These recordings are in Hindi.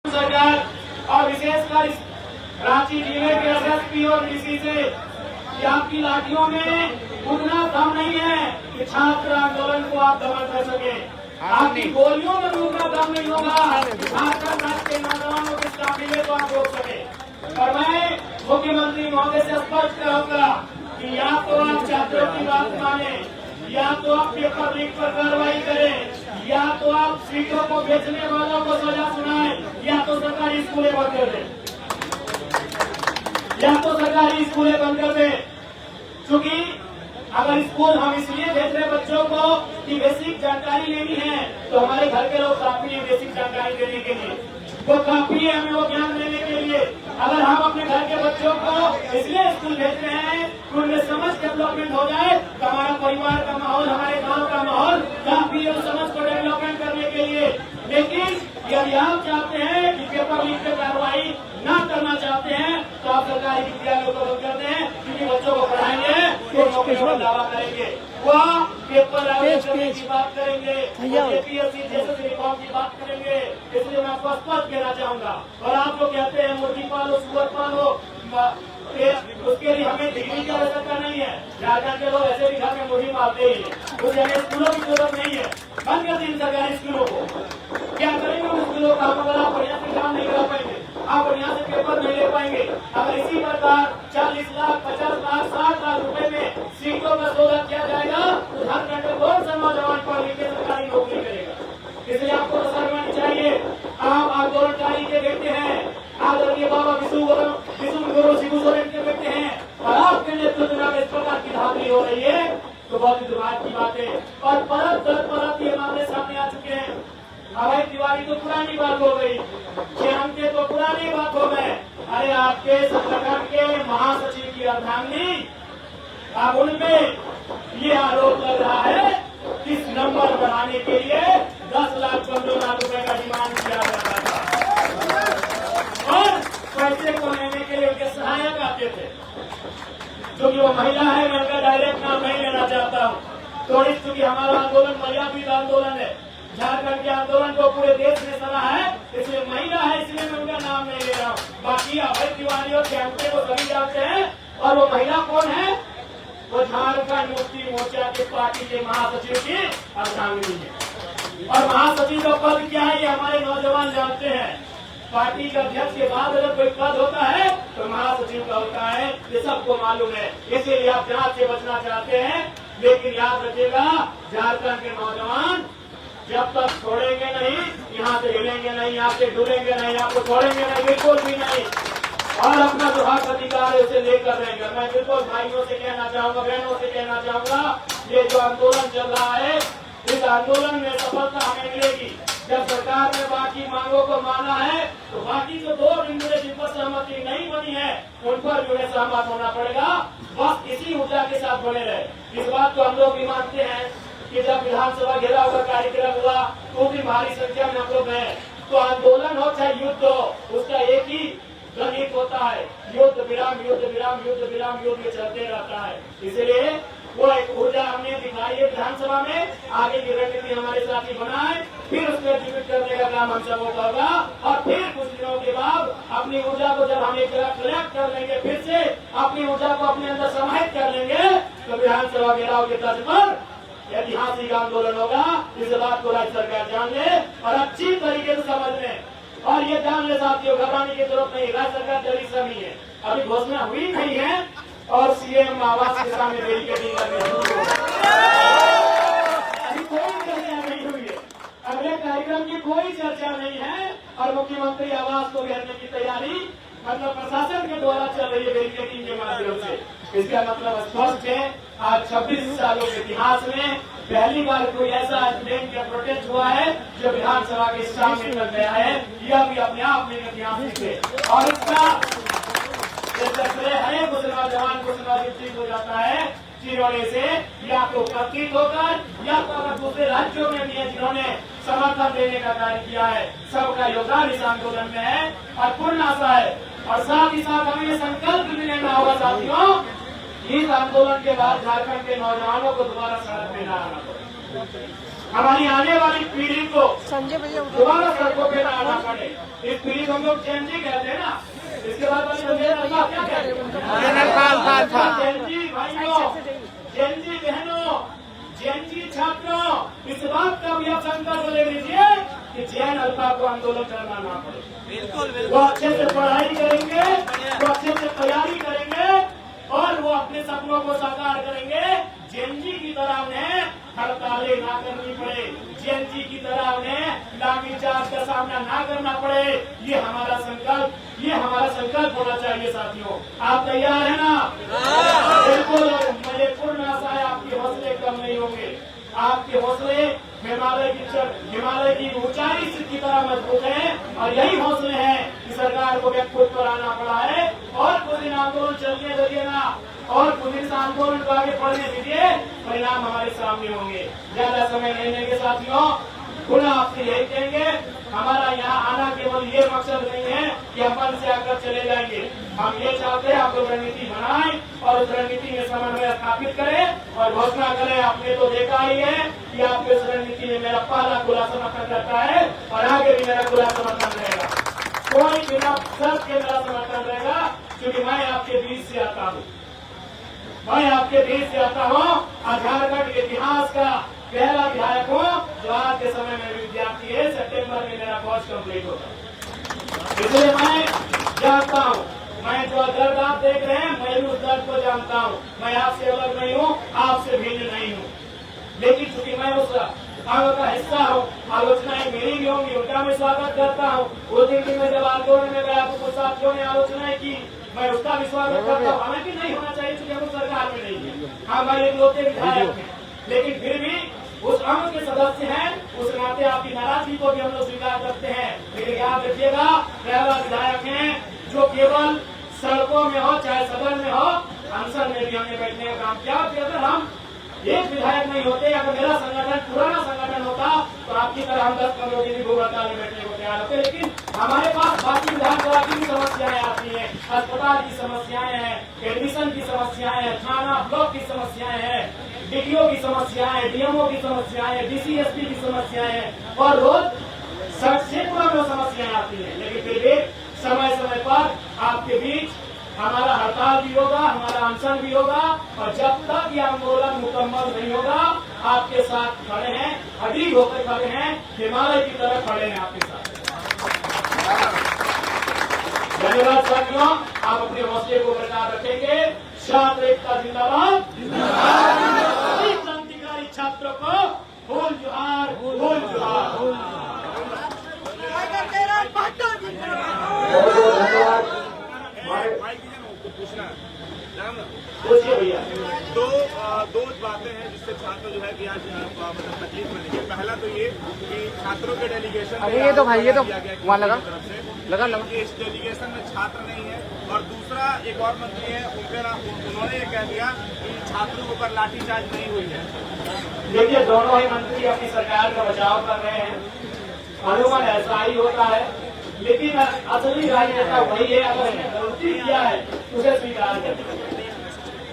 सरकार और विशेषकर रांची जिले के एसएसपी और डीसी से कि आपकी लाठियों में उतना दम नहीं है कि छात्र आंदोलन को आप दमन कर सके। आपकी गोलियों में भी उतना दम नहीं होगा झारखंड राज्य के नौजवानों के काफिले को आप रोक सके। और मैं मुख्यमंत्री महोदय से स्पष्ट कहूंगा कि या तो आप छात्रों की बात माने, या तो आप पेपर लीक पर कार्रवाई करें, या तो आप सीटों को बेचने वालों को सजा सुनाएं, या तो सरकारी स्कूलें बंद कर दें, या तो सरकारी स्कूलें बंद कर दें। क्योंकि अगर स्कूल हम इसलिए भेज रहे बच्चों को कि बेसिक जानकारी लेनी है, तो हमारे घर के लोग काफी है बेसिक जानकारी देने के लिए, वो काफी है हमें वो ज्ञान देने के लिए। अगर हम अपने घर के बच्चों को इसलिए स्कूल भेज रहे हैं कि उनमें समझ डेवलपमेंट हो जाए, तो हमारा परिवार का माहौल, हमारे गांव का माहौल काफी है समझ को डेवलपमेंट करने के लिए। लेकिन यदि आप चाहते हैं कि पेपर लीक पे कार्रवाई न करना चाहते हैं, तो आप सरकारी विद्यालयों को बंद कर दें, क्योंकि बच्चों को पढ़ाएंगे तो नौकरियों का दावा करेंगे, वह पेपर करने की बात करेंगे, APSC जैसे रिफॉर्म की बात करेंगे। इसलिए मैं आपको स्पष्ट कहना चाहूंगा। और आप जो कहते हैं मुर्गी पालो, सुअर पालो, उसके लिए हमें डिग्री की आवश्यकता नहीं है। झारखंड के लोग ऐसे भी घर में मुर्गी पालते ही है, कुछ जगह स्कूलों की जरूरत नहीं है। बंद कर दें सरकारी स्कूलों को। क्या करेंगे उन स्कूलों का? अगर आप बढ़िया से काम नहीं करा पाएंगे, आप बढ़िया से पेपर नहीं ले पाएंगे। अगर इसी प्रकार 40 लाख, 50 लाख, 60 लाख रुपए में सीटों का सौदा किया जाएगा, तो झारखंड में कौन सा नौजवान पढ़ लिख के सरकारी नौकरी करेगा? इसलिए आपको तो शर्मानी चाहिए। आप आंदोलनकारी के बेटे हैं, आदरणीय बाबा विष्णु गुरु शिबू सोरेन के बेटे हैं, और आपके नेतृत्व में इस प्रकार की धांधली हो रही है, तो बहुत ही दुर्भाग्य की बात है। और परत दर परत ये मामले सामने आ चुके हैं। अभय तिवारी तो पुरानी बात हो गई, के तो पुरानी बात हो गए। अरे आपके संगठन के महासचिव की अर्धांगिनी, अब उनपे ये आरोप लग रहा है कि इस नंबर बढ़ाने के लिए 10 लाख 15 लाख रुपए का डिमांड किया जा रहा था, और पैसे को लेने के लिए उनके सहायक आते थे। क्योंकि वो महिला है, मैं उनका डायरेक्ट नाम नहीं लेना चाहता हूँ। तो चूंकि हमारा आंदोलन मर्यादित आंदोलन है, झारखंड के आंदोलन को पूरे देश ने सराहा है, इसलिए महिला है, इसलिए मैं उनका नाम नहीं ले रहा हूँ। बाकी अभय तिवारी और कैंपे को सभी जानते हैं। और वो महिला कौन है? वो झारखंड मुक्ति मोर्चा के पार्टी के महासचिव की अर्धांगिनी है। और महासचिव का पद क्या है ये हमारे नौजवान जानते हैं। पार्टी के अध्यक्ष के बाद अगर कोई पद होता है तो महासचिव का होता है, ये सबको मालूम है। इसीलिए आप जांच से बचना चाहते हैं, लेकिन याद रखिएगा झारखंड के नौजवान जब तक छोड़ेंगे नहीं, यहाँ से हिलेंगे नहीं, यहाँ से डूबेंगे नहीं, आपको छोड़ेंगे नहीं, बिल्कुल भी नहीं। और अपना जो हक अधिकार है उसे लेकर रहेंगे। मैं बिल्कुल भाइयों से कहना चाहूंगा, बहनों से कहना चाहूंगा, ये जो आंदोलन चल रहा है, इस आंदोलन में सफलता हमें मिलेगी जब सरकार ने बाकी मांगों को माना है, तो बाकी जो 2 बिंदु जिन पर सहमति नहीं बनी है, उन पर भी उन्हें सहमत होना पड़ेगा। बस इसी ऊर्जा के साथ बने रहे। इस बात को हम लोग भी मानते हैं कि जब विधानसभा घेराव का कार्यक्रम हुआ तो भी भारी संख्या में हम लोग गए। तो आंदोलन हो चाहे युद्ध हो, उसका एक ही गणित होता है, युद्ध विराम, युद्ध विराम, युद्ध विराम, युद्ध चलते रहता है। इसलिए वो एक ऊर्जा हमने दिखाई है विधानसभा में, आगे की रणनीति हमारे साथी बनाए, फिर उसको एग्जीक्यूट करने का काम हम सबों का होगा। और फिर कुछ दिनों के बाद अपनी ऊर्जा को जब हम एक जगह कलेक्ट कर लेंगे, फिर से अपनी ऊर्जा को अपने अंदर समाहित कर लेंगे, तो विधानसभा घेराव के तर्ज पर ऐतिहासिक आंदोलन होगा। इस बात को राज्य सरकार जान ले और अच्छी तरीके से समझ ले। और ये जान ले साथियों, घबराने की जरूरत नहीं, राज्य सरकार जल्दी से नहीं है, अभी घोषणा हुई नहीं है, और सीएम आवास के सामने बैरिकेडिंग करने अभी कोई चर्चा नहीं हुई है, अगले कार्यक्रम की कोई चर्चा नहीं है। और मुख्यमंत्री आवास को घेरने की तैयारी मतलब प्रशासन के द्वारा चल रही है बैरिकेडिंग के माध्यम से। इसका मतलब स्पष्ट है, आज 26 सालों के इतिहास में पहली बार कोई ऐसा स्टूडेंट का प्रोटेस्ट हुआ है जो विधानसभा के सामने तक गया है। यह भी अपने आप में ऐतिहासिक है, और इसका है कुछ नौजवान कुछ नौजवान हो जाता है जिन्होंने से या तो प्रतीत होकर, या तो अगर दूसरे राज्यों में भी है जिन्होंने समर्थन देने का कार्य किया है। सबका योगदान इस आंदोलन में है और पूर्ण आशा है। और साथ ही साथ हमें संकल्प भी लेना होगा साथियों, इस आंदोलन के बाद झारखंड के नौजवानों को दोबारा सड़क में न आना पड़े। हमारी आने वाली पीढ़ी को संजय भैया दोबारा सड़कों पे ना आना पड़े। इस पीढ़ी को हम लोग जेनजी कहते हैं ना। इसके बाद वाली क्या कहते हैं? जेनजी भाइयों, जेनजी बहनों, जेनजी छात्रों, इस बात का भी आप संकल्प ले लीजिए कि जैन अल्पा को आंदोलन करना ना पड़े। बिल्कुल वो अच्छे से पढ़ाई करेंगे, वो अच्छे से तैयारी करेंगे और वो अपने सपनों को साकार करेंगे। जेनजी की तरह उन्हें हड़तालें ना करनी पड़े, जेनजी की तरह उन्हें लाठीचार्ज का सामना ना करना पड़े। ये हमारा संकल्प होना चाहिए साथियों। आप तैयार है ना? बिल्कुल। मुझे पूर्ण आशा है आपके हौसले कम नहीं होंगे। आपके हौसले हिमालय की ऊंचाई की तरह मजबूत है और यही हौसले हैं कि सरकार को व्यक्तित्व पर आना पड़ा है। और कुछ दिन आंदोलन चलने दीजिए ना, और कुछ दिन आंदोलन को आगे बढ़ने दीजिए, परिणाम हमारे सामने होंगे। ज्यादा समय नहीं लेंगे साथियों। पुनः आपसे यही कहेंगे, हमारा यहाँ आना केवल ये मकसद नहीं है कि हम मन से आकर चले जाएंगे। हम ये चाहते हैं आप लोग रणनीति बनाएं और उस रणनीति में समन्वय स्थापित करें और घोषणा करें। आपने तो देखा ही है कि आपके इस रणनीति में मेरा पहला खुला समर्थन रहता है और आगे भी मेरा खुला समर्थन रहेगा। कोई बिना शर्त के मेरा समर्थन रहेगा, क्योंकि मैं आपके बीच से आता हूँ। मैं आपके बीच से आता हूँ और झारखंड के इतिहास का पहला विधायक हूँ जो आज के समय में विद्यार्थी है। सितंबर में मेरा कोर्स कंप्लीट होगा। इसलिए मैं जानता हूँ, मैं जो दर्द आप देख रहे हैं मैं भी उस दर्द को जानता हूँ। मैं आपसे अलग नहीं हूँ, आपसे भिन्न नहीं हूँ, लेकिन चूंकि मैं उस अंग का हिस्सा हूँ, आलोचनाएं मेरी भी होंगी, उनका मैं स्वागत करता हूँ। उस दिन भी मैं जब आंदोलन में गया तो कुछ साथियों ने आलोचनाएं की, मैं उसका भी स्वागत करता हूँ। हालांकि नहीं होना चाहिए क्योंकि हम सरकार में नहीं है, हमारे इकलौते विधायक हैं, लेकिन फिर भी उस अंग के सदस्य हैं, उस नाते आपकी नाराजगी को भी हम लोग स्वीकार करते हैं। लेकिन याद रखिएगा, पहला विधायक है जो केवल सड़कों में हो चाहे सदन में हो, अनशन में भी हमने बैठने का काम किया। कि अगर हम एक विधायक नहीं होते, अगर मेरा संगठन पुराना संगठन होता तो आपकी तरह हम 10-15 दिन भूख हड़ताल में बैठने को तैयार होते। लेकिन हमारे पास बाकी विधानसभा की भी समस्याएं आती हैं, अस्पताल की समस्याएं हैं, एडमिशन की समस्याएं हैं, थाना ब्लॉक की समस्याएं हैं, डीडीओ की समस्याएं, डीएमओ की समस्याएं, डीसीएसपी की समस्याएं हैं और रोज सैकड़ों में समस्याएं आती हैं। लेकिन फिर भी समय समय पर आपके बीच हमारा हड़ताल भी होगा, हमारा अनशन भी होगा और जब तक ये आंदोलन मुकम्मल नहीं होगा आपके साथ खड़े हैं, अडिग होकर खड़े हैं, हिमालय की तरह खड़े हैं आपके साथ। धन्यवाद साथियों, आप अपने हौसले को बरकरार रखेंगे। छात्र एकता जिंदाबाद। सभी क्रांतिकारी छात्रों को फूल जोहार, फूल जोहार। पूछिए भैया। दो बातें हैं जिससे छात्र जो है कि आज मतलब तकलीफ में नहीं है। पहला तो ये कि छात्रों के डेलीगेशन अरे ये तो भाई ये तो वहाँ लगा इस डेलीगेशन में छात्र नहीं है। और दूसरा एक और मंत्री है, उन्होंने ये कह दिया कि छात्रों के ऊपर लाठीचार्ज नहीं हुई है। देखिए, दोनों ही मंत्री अपनी सरकार का बचाव कर रहे हैं, अनुमान ऐसा ही होता है, लेकिन असली राजनेता वही है। अगर उसने गलती किया है उसे स्वीकार करना,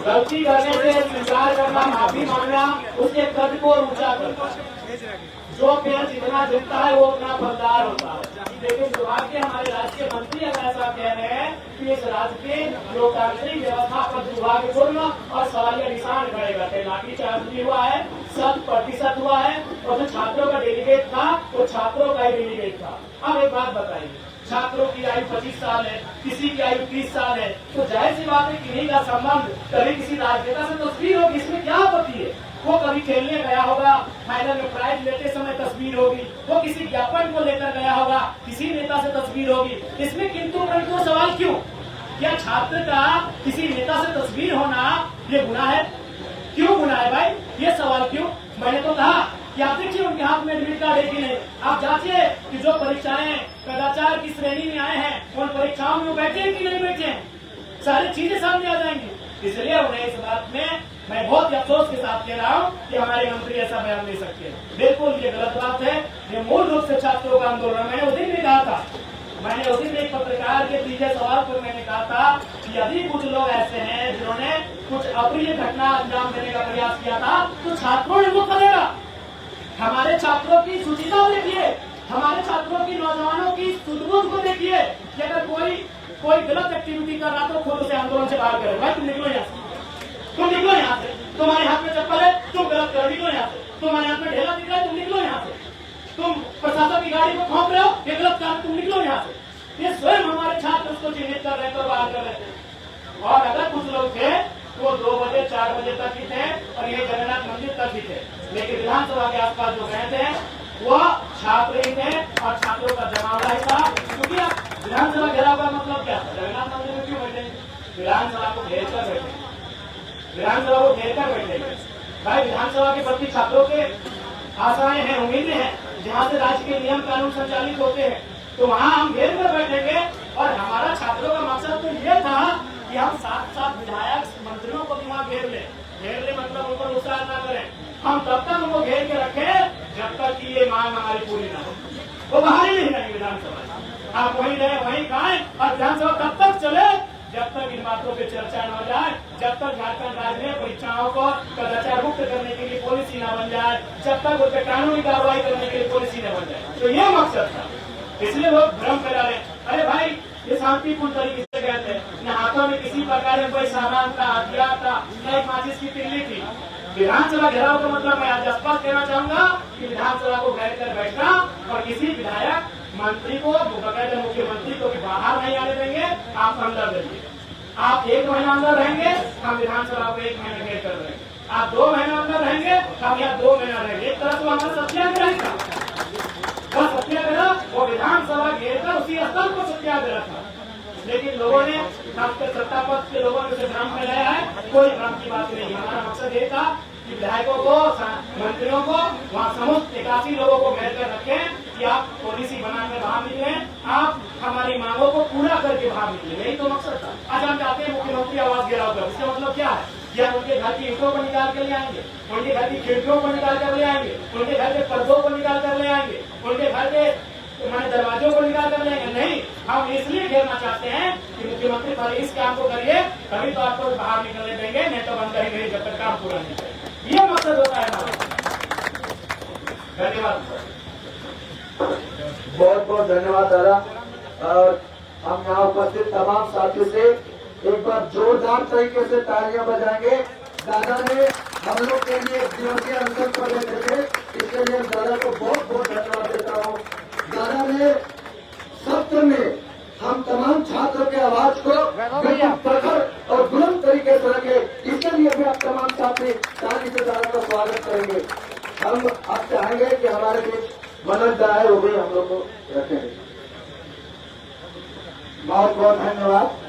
गलती करने से स्वीकार करना, माफी मांगना, उसके कद को ऊंचा करना। जो पेड़ जितना झुकता है वो उतना फलदार होता है। लेकिन दुर्भाग्य हमारे राज्य के मंत्री अगर ऐसा कह रहे हैं कि इस राज्य के लोकतांत्रिक व्यवस्था पर दुर्भाग्यपूर्ण और सवालिया निशान खड़े करते। लाठीचार्ज भी हुआ है, 100% हुआ है, और जो छात्रों का डेलीगेट था वो छात्रों का ही डेलीगेट था। अब एक बात बताइए, छात्रों की आयु 25 साल है, किसी की आयु 30 साल है, तो जाहिर सी बात है किन्हीं का संबंध कभी किसी राजनेता से तस्वीर होगी, इसमें क्या आपत्ति है। वो कभी खेलने गया होगा, फाइनल में प्राइज लेते समय तस्वीर होगी, वो किसी ज्ञापन को लेकर गया होगा, किसी नेता से तस्वीर होगी, इसमें किंतु परंतु सवाल क्यों? क्या छात्र का किसी नेता से तस्वीर होना ये गुनाह है? क्यों गुनाह है भाई, ये सवाल क्यों? मैंने तो कहा कि आप देखिए उनके हाथ में एडमिट कार्ड है कि नहीं, आप जांचिए कि जो परीक्षाएं कदाचार की श्रेणी में आए हैं उन परीक्षाओं में बैठे हैं कि नहीं बैठे हैं, सारी चीजें सामने आ जाएंगी। इसलिए उन्हें इस बात में मैं बहुत अफसोस के साथ कह रहा हूँ कि हमारे मंत्री ऐसा बयान दे सकते हैं। बिल्कुल ये गलत बात है, ये मूल रूप से छात्रों का आंदोलन। मैंने उस दिन भी कहा था, मैंने उस दिन एक पत्रकार के तीसरे सवाल पर मैंने कहा था कि यदि कुछ लोग ऐसे हैं जिन्होंने कुछ अप्रिय घटना अंजाम देने का प्रयास किया था तो छात्रों ने वो करेगा। हमारे छात्रों की सुचिता देखिए, हमारे छात्रों की, नौजवानों की सूझबूझ को देखिए कि अगर कोई गलत एक्टिविटी कर रहा तो खुद उसे आंदोलन से बाहर करे। भाई तुम निकलो यहाँ से, तुम निकलो यहाँ से, तुम्हारे हाथ में चप्पल है, तुम गलत करो, निकलो यहाँ से, तुम्हारे हाथ में ढेला दिख रहा है, तुम निकलो यहाँ से, तुम प्रशासन की गाड़ी को खौंप रहे हो, ये गलत काम, तुम निकलो यहाँ से। ये स्वयं हमारे छात्र उसको चिन्हित कर रहे थे और बाहर कर रहे थे। और अगर कुछ लोग थे वो 2 बजे 4 बजे तक ही थे और ये जगन्नाथ मंदिर तक ही थे, लेकिन विधानसभा के आसपास जो गए थे वो छात्र ही थे और छात्रों का जमावड़ा ही था। क्योंकि अब विधानसभा घेराव का मतलब क्या था? जगन्नाथ मंदिर में क्यों बैठे? विधानसभा को घेर कर बैठे, विधानसभा को घेर कर बैठे। भाई विधानसभा के प्रति छात्रों के आशाएं हैं, उम्मीदें हैं, जहाँ से राज्य के नियम कानून संचालित होते हैं, तो वहाँ हम घेर कर बैठेंगे। और हमारा छात्रों का मकसद तो ये था कि हम साथ विधायक मंत्रियों को भी वहाँ घेर ले मतलब उनको नुकसान ना करें। हम तब तक उनको घेर के रखें जब तक कि ये मांग हमारी पूरी ना हो। वो बाहर ही नहीं रहेंगे विधानसभा, आप वहीं रहे वहीं खाएं और विधानसभा तब तक चले जब तक इन बातों पे चर्चा न हो जाए, जब तक झारखंड राज्य में परीक्षाओं को कदाचार मुक्त करने के लिए पॉलिसी न बन जाए, जब तक उस पर कानूनी कार्रवाई करने के लिए पॉलिसी न बन जाए। तो ये मकसद था, इसलिए लोग भ्रम फैला रहे। अरे भाई ये शांतिपूर्ण तरीके से गए थे, न हाथों में किसी प्रकार में कोई सामान था, हथियार था, न एक माचिस की तिल्ली थी। विधानसभा घेराव का मतलब मैं आज स्पष्ट कहना चाहूंगा कि विधानसभा को घेर कर बैठना और किसी विधायक मंत्री को, बकायदा मुख्यमंत्री को भी बाहर नहीं आने देंगे। आप अंदर रहिए, आप 1 महीना अंदर रहेंगे, हम विधानसभा को 1 महीना घेर कर रहेंगे। आप 2 महीना अंदर रहेंगे, हम यहाँ 2 महीना रहेंगे। एक तरफ तो हमारा सत्याग्रह था, वह सत्याग्रह वो विधानसभा घेर कर उसी स्थल को सत्याग्रह था। लेकिन लोगों ने, खासकर सत्ता पक्ष के लोगों ने उसे भ्रम फैलाया है। कोई भ्रम की बात नहीं। हमारा मकसद ये था कि विधायकों को, मंत्रियों को, वहाँ समस्त 81 लोगों को घेर कर रखें कि आप पॉलिसी बनाकर बाहर निकले, आप हमारी मांगों को पूरा करके बाहर निकले। यही तो मकसद था। आज हम चाहते हैं मुख्यमंत्री आवास घेराव कर। इसका मतलब क्या है? या उनके घर की ईंटों को निकाल कर ले आएंगे, उनके घर की खिड़कियों को निकाल कर ले आएंगे, उनके घर के पर्दों को निकाल कर ले आएंगे, उनके घर के मैंने दरवाजों को निकाल कर लेंगे। नहीं, हम इसलिए घेरना चाहते हैं कि मुख्यमंत्री पहले इस काम को करिए, तभी तो आपको बाहर निकलने देंगे, नहीं तो बंद करेंगे जब तक काम पूरा नहीं करेंगे। ये मकसद होता है हमारा। धन्यवाद, बहुत बहुत धन्यवाद दादा। और हम यहाँ उपस्थित तमाम साथियों से एक बार जोरदार तरीके से तालियां बजाएंगे। दादा ने हम लोग के लिए दिवसीय अवसर पर रखे थे, इसके लिए दादा को बहुत बहुत धन्यवाद देता हूँ। दादा ने सत्र में हम तमाम छात्रों के आवाज को बिल्कुल प्रखर और बुलंद तरीके से रखे, इसके लिए भी आप तमाम साथी ताली से दादा का स्वागत करेंगे। हम आप चाहेंगे कि हमारे बीच मनोज दा है, वो भी हम लोग को रखेंगे। बहुत बहुत धन्यवाद।